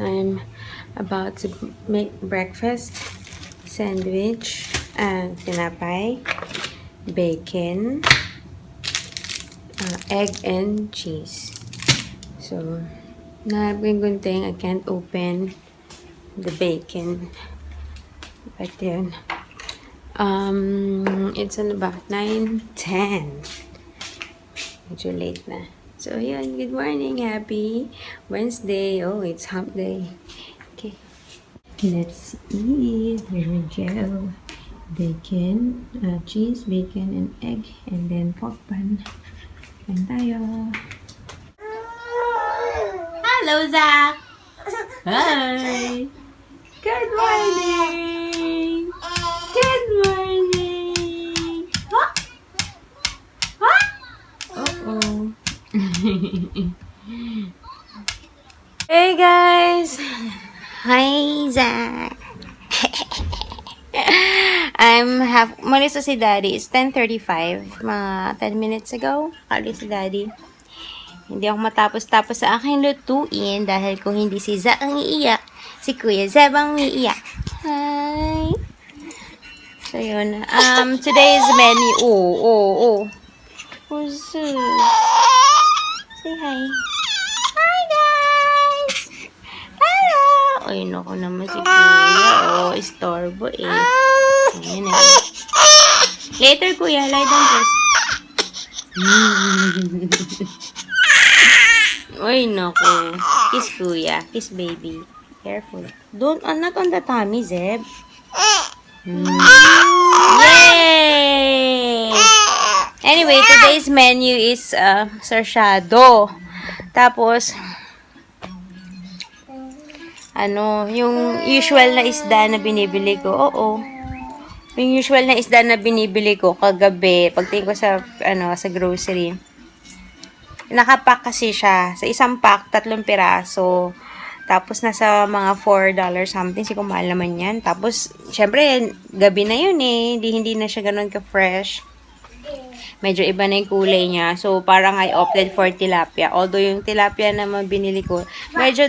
I'm about to make breakfast. Sandwich, tinapay, bacon, egg and cheese. So, gunting, I can't open the bacon. But then, it's on about 9:10. Medyo late na. So, yun. Good morning. Happy Wednesday. Oh, it's hump day. Okay. Let's eat. Here we go. Bacon, cheese, bacon, and egg. And then pork bun. Kain tayo. Hello, Zach! Hi! Good morning! Good morning! Huh? Huh? Uh-oh. Hey, guys! Hi, Zach! Umalis na si Daddy. It's 10:35. Mga 10 minutes ago, alis si Daddy. Hindi ako matapos-tapos sa aking lutuin dahil kung hindi si Zach ang iiyak, si Kuya Zeb ang iiyak. Hi! So, yun. Today's menu. Oh. Who's this? Say hi. Hi, guys! Hello! Ay, naku naman si Kuya. Oh, istorbo eh. Ayan eh. Later, Kuya. Lie down first. Ay, naku. Kiss, Kuya. Kiss, baby. Careful. Don't, not on the tummy, Zeb. Yay! Anyway, today's menu is sarsyado. Tapos, yung usual na isda na binibili ko. Oo. Yung usual na isda na binibili ko kagabi, pagtingin ko sa sa grocery. Nakapack kasi siya. Sa isang pack, 3 piraso. Tapos, nasa mga $4 something. Siguro mahal naman yan. Tapos, syempre, gabi na yun eh. Hindi na siya ganun ka-fresh. Medyo iba na yung kulay niya. So, parang I opted for tilapia. Although, yung tilapia na binili ko, medyo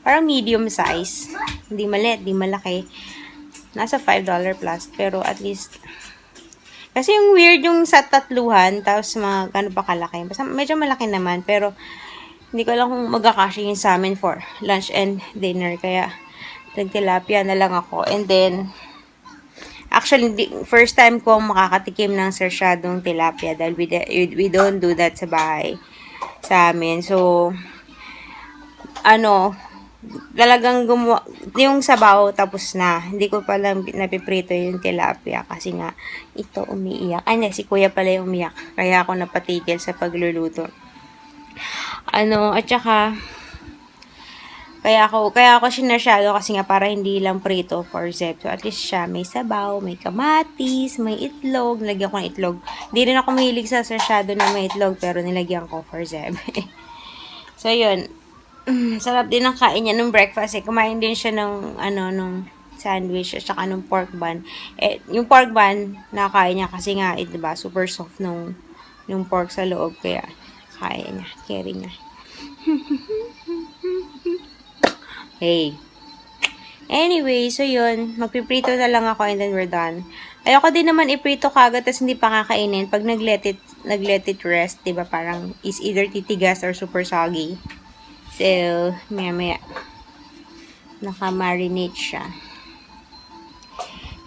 parang medium size. Hindi maliit, hindi malaki. Nasa $5 plus. Pero, at least, kasi yung weird yung sa tatluhan, tapos mga gano'n pa kalaki. Basta medyo malaki naman, pero hindi ko alam kung magkakasya yung sa amin for lunch and dinner. Kaya, tilapia na lang ako. And then, actually, first time ko makakatikim ng sarsyadong tilapia dahil we don't do that sa bahay sa amin. So, talagang yung sabaw tapos na. Hindi ko pala napiprito yung tilapia kasi nga ito umiiyak. Ay, si Kuya pala yung umiyak. Kaya ako napatigil sa pagluluto. At saka kaya ako sinasyado kasi nga para hindi lang prito for Zeb. So, at least siya may sabaw, may kamatis, may itlog. Nilagyan ko ng itlog. Hindi rin ako mahilig sa sasyado na may itlog pero nilagyan ko for Zeb. So, yun. Sarap din ang kain niya nung breakfast eh. Kumain din siya ng nung sandwich at saka nung pork bun. Yung pork bun nakain niya kasi nga diba, super soft nung pork sa loob kaya kaya niya, carry niya. Hey. Anyway, so yun, magpiprito na lang ako and then we're done. Ayoko din naman iprito kagad tas hindi pa kakainin pag nag-let it rest, diba? Parang is either titigas or super soggy. So, maya naka-marinate siya.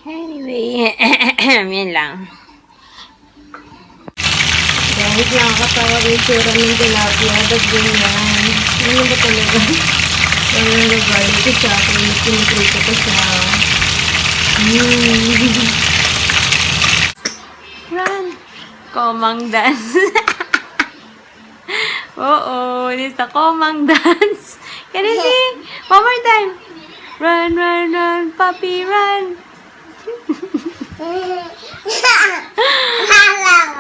Anyway, yan lang. Dahil nakakatawa yung tsura ng tilapia, ba't ganyan? Ano ba talaga? Ano nag-garlic ko siya, kung piniprito ko siya. Run! Komang dance. Oo, this the komang dance. Can you see? One more time. Run, puppy, run.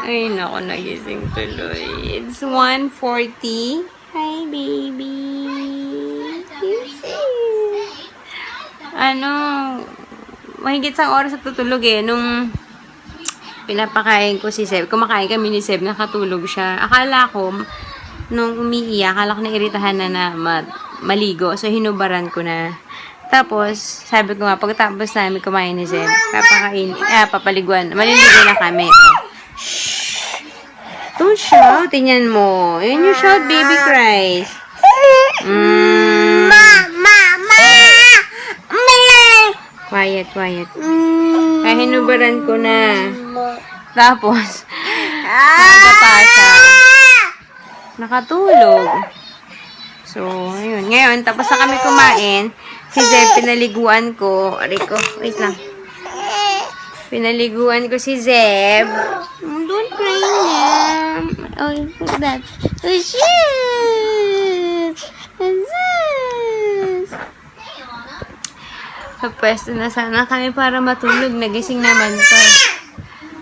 Ay, naku, nagising tuloy. It's 1:40. Hi, baby. Mahigit sa oras at tutulog eh. Nung pinapakain ko si Seb, kumakain kami ni Seb, nakatulog siya. Akala ko, nung umiiyak, akala ko nairitahan na maligo. So, hinubaran ko na. Tapos, sabi ko nga, pagkatapos namin kumain ni Zeb, papaliguan. Maliligo na kami. Don't shout. Tingnan mo. Yun yung shout, baby cries. Quiet, quiet. Kaya hinubaran ko na. Tapos, nagkapasa. Nakatulog. So, ayun. Ngayon, tapos na kami kumain. Si Zeb, pinaliguan ko. Rico, wait lang. Pinaliguan ko si Zeb. Don't cry na. Oh, look at that. Oh, shit! Sa pwesto na sana kami para matulog. Nagising naman to.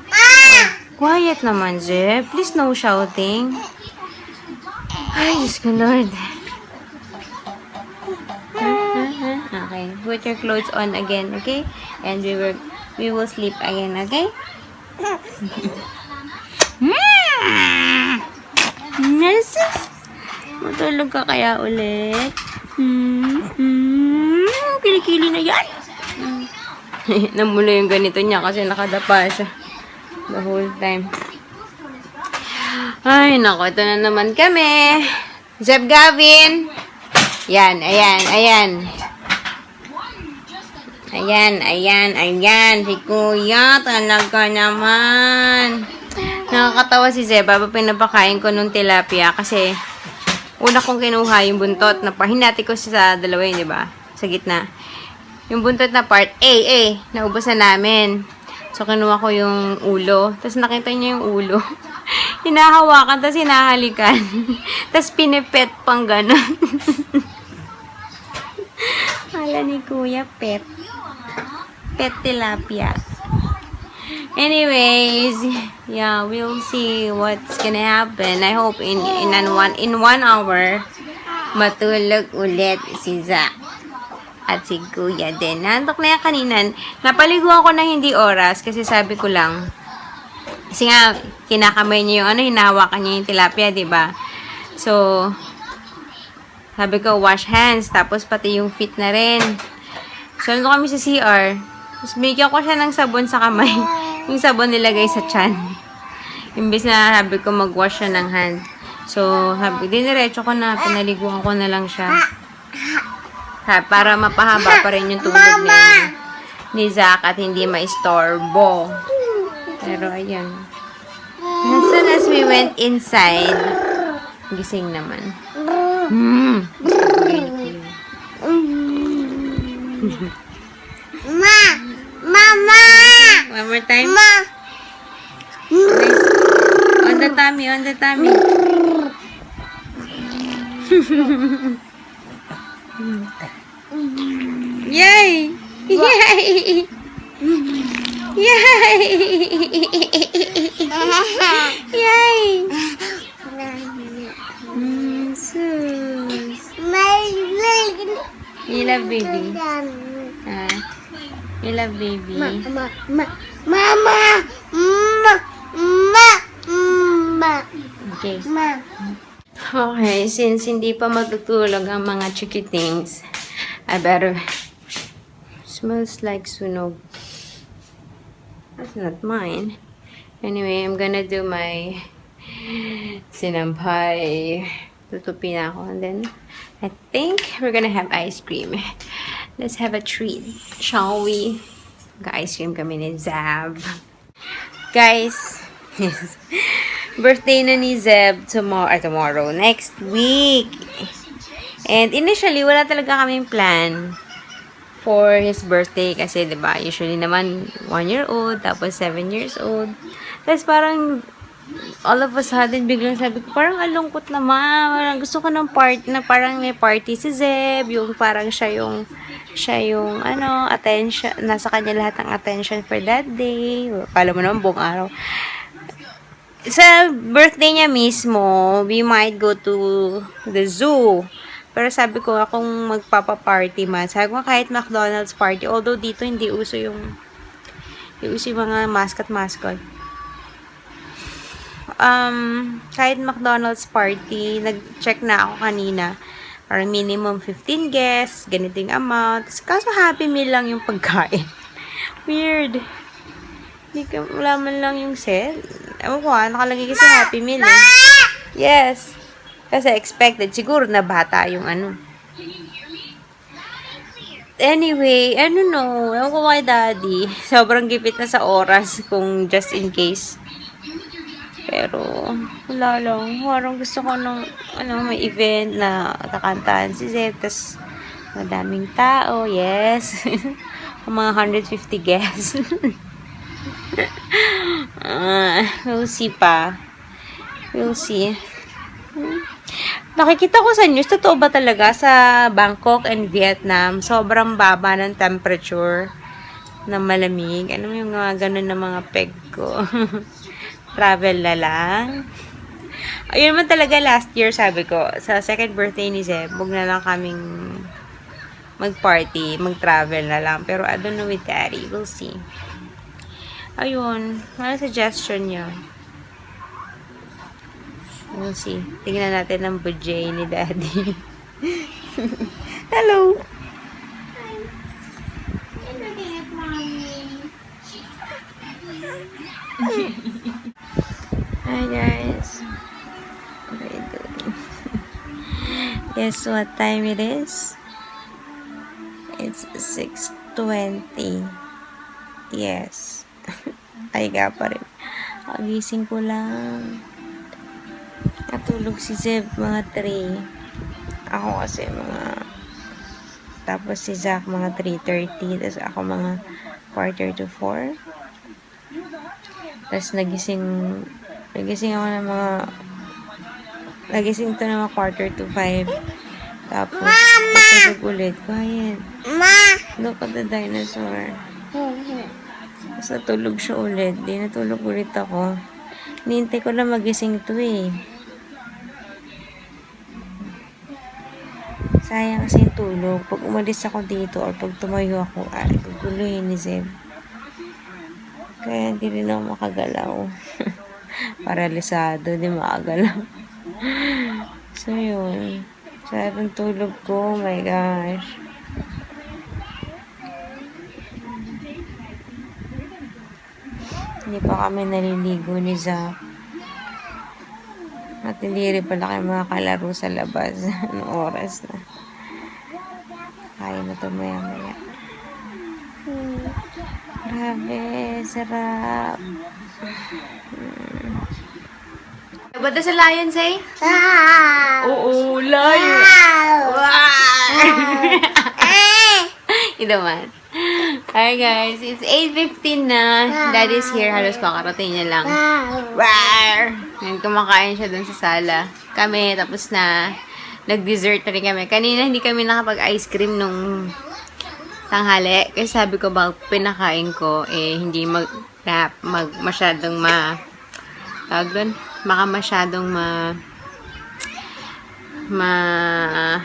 Oh, quiet naman, Zeb. Please no shouting. Ay, Diyos ko, Lord. Okay. Put your clothes on again, okay? And we will sleep again, okay? Nurses! Matulog ka kaya ulit? Kilikili na yan. Namula yung ganito niya kasi nakadapa siya the whole time. Ay, nako, ito na naman kami. Zeb Gavin. Yan, ayan, ayan. Ayan, ayan, ayan. Si Kuya, talaga naman. Nakakatawa si Zeb. Pinapakain ko nung tilapia kasi una kong kinuha yung buntot na hinati ko sa dalawa yun, di ba? Sa gitna. Yung buntot na part, naubos na namin. So, kinuha ko yung ulo. Tapos nakita niyo yung ulo. Hinahawakan, tapos hinahalikan. Tapos pinipet pang gano'n. Hala ni Kuya, pet. Pet tilapia. Anyways, yeah, we'll see what's gonna happen. I hope in 1 hour, matulog ulit si Zach. At si Kuya din. Nantok na yan kanina. Napaliguan ko na hindi oras kasi sabi ko lang. Kasi nga, kinakamay niya yung hinahawakan niya yung tilapia, diba? So, sabi ko, wash hands. Tapos pati yung feet na rin. So, nandun kami sa CR. Tapos bigyan ko siya ng sabon sa kamay. Yung sabon nilagay sa tiyan. Imbis na sabi ko mag-wash siya ng hand. So, sabi, diniretso ko na. Pinaliguan ko na lang siya. Para mapahaba pa rin yung tulog ni Zach at hindi ma-istorbo. Pero, ayun. As soon as we went inside, gising naman. Mama! One more time. Ma! On the tummy, on the tummy. Yay! Yay! Yay! Yay! Sus. You love baby. You love baby. Okay. Okay, since hindi pa matutulog ang mga chikitings, I better... Smells like sunog. That's not mine. Anyway, I'm gonna do my sinampay. Tutupin ako. And then, I think we're gonna have ice cream. Let's have a treat, shall we? Mag-ice cream kami ni Zeb. Guys, birthday na ni Zeb tomorrow, next week. And initially, wala talaga kaming plan for his birthday kasi, diba, usually naman 1 year old, tapos 7 years old. Tapos parang all of a sudden, biglang sabi ko, parang alungkot naman. Parang gusto ko ng party na parang may party si Zeb, yung parang siya yung attention, nasa kanya lahat ng attention for that day. Kala mo naman buong araw. Sa birthday niya mismo, we might go to the zoo. Pero sabi ko, akong magpapa-party man. Sabi ko, kahit McDonald's party. Although dito, hindi uso yung mga mascot. Kahit McDonald's party, nag-check na ako kanina. Or minimum 15 guests, ganito yung amount. Kaso Happy Meal lang yung pagkain. Weird. Wala man lang yung set. Ewan ko nakalagay kasi Happy Meal eh. Yes. Kasi expected. Siguro na bata yung ano. Anyway, I don't know. Ewan ko kay Daddy. Sobrang gipit na sa oras kung just in case. Pero, wala lang. Parang gusto ko ng, may event na kakantahan si Zeb. Tapos, madaming tao. Yes. Mga 150 guests. We'll see pa. We'll see. Nakikita ko sa news, totoo ba talaga sa Bangkok and Vietnam, sobrang baba ng temperature na malamig? Ano yung mga ganun na mga peg ko? Travel na lang. Ayun naman talaga last year, sabi ko, sa second birthday ni Zeb, huwag na lang kaming mag-party, mag-travel na lang. Pero I don't know with Daddy. We'll see. Ayun. Ano suggestion niya? We'll see. Tingnan natin ang budget ni Daddy. Hello! Hi guys. What are you doing? Guess what time it is? It's 6:20. Yes. Ay ka pa rin. Kagising ko lang. Natulog si Zeb mga 3. Ako kasi mga... Tapos si Zach mga 3:30. Tapos ako mga 3:45. Tapos nagising ako ng mga... Nagising to ng mga 4:45. Tapos, natulog ulit. Quiet. Look at the dinosaur. Tapos natulog siya ulit. Di natulog ulit ako. Nihintay ko lang magising to eh. Sayang kasi yung tulog. Pag umalis ako dito or pag tumayo ako, guguluhin ni Zeb. Kaya hindi rin ako makagalaw. Paralisado, di makagalaw. So, yun. Sayang tulog ko. Oh my gosh. Hindi pa kami naliligo ni Zach. At hindi rin pala kayo makakalaro sa labas. Anong oras na? Kaya na ito maya-maya. Grabe, sarap. What does a lion say? Oo, lion. Ito naman. Hi guys, it's 8:15 na. Daddy's here. Halos kakarating niya lang. Ngayon kumakain siya dun sa sala. Kami, tapos na. Nag-dessert na rin kami. Kanina hindi kami nakapag-ice cream nung tanghali. Kasi sabi ko baka pinakain ko, hindi masyadong tawag doon? Baka masyadong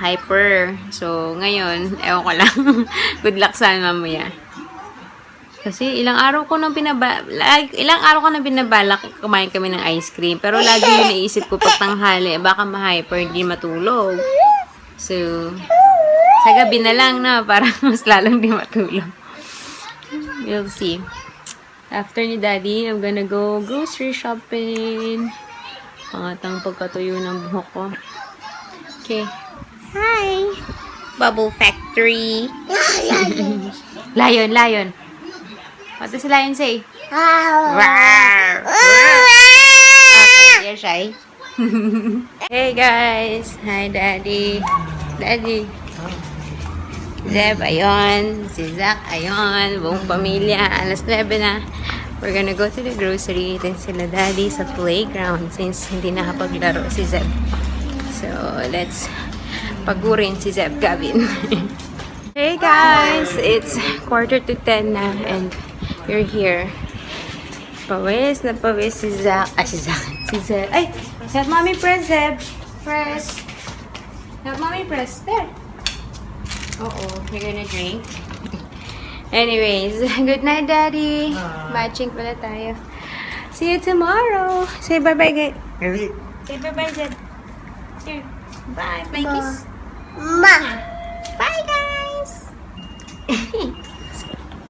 hyper. So, ngayon, ewan ko lang. Good luck sana mamaya. Kasi ilang araw ko nang binabalak kumain kami ng ice cream. Pero lagi yung naisip ko pag tanghali, baka ma-hyper, hindi matulog. So, sa gabi na lang na, para mas lalong di matulog. We'll see. After ni Daddy, I'm gonna go grocery shopping. Pangatang pagkatuyo ng buhok ko. Okay. Hi! Bubble Factory. Lion, lion. What does the lion say? Rawr! Okay, you're shy. Hey guys! Hi Daddy. Daddy. Zeb, ayun. Si Zach, ayun. Buong pamilya. Alas 9 na. We're gonna go to the grocery. Then sila Daddy sa playground since hindi nakapaglaro si Zeb. So, let's pagurin si Zeb Gavin. Hey guys! It's 9:45 na and we're here. Pawis na pawis si Zach. Si Zeb. Ay! Help mommy press, Zeb. Press. Help mommy press. There. You're gonna drink. Anyways, good night, Daddy. Matching pala tayo. See you tomorrow. Say bye-bye, guys. Say bye-bye, Zeb. Here. Bye. Bye, kiss. Ma. Bye, guys!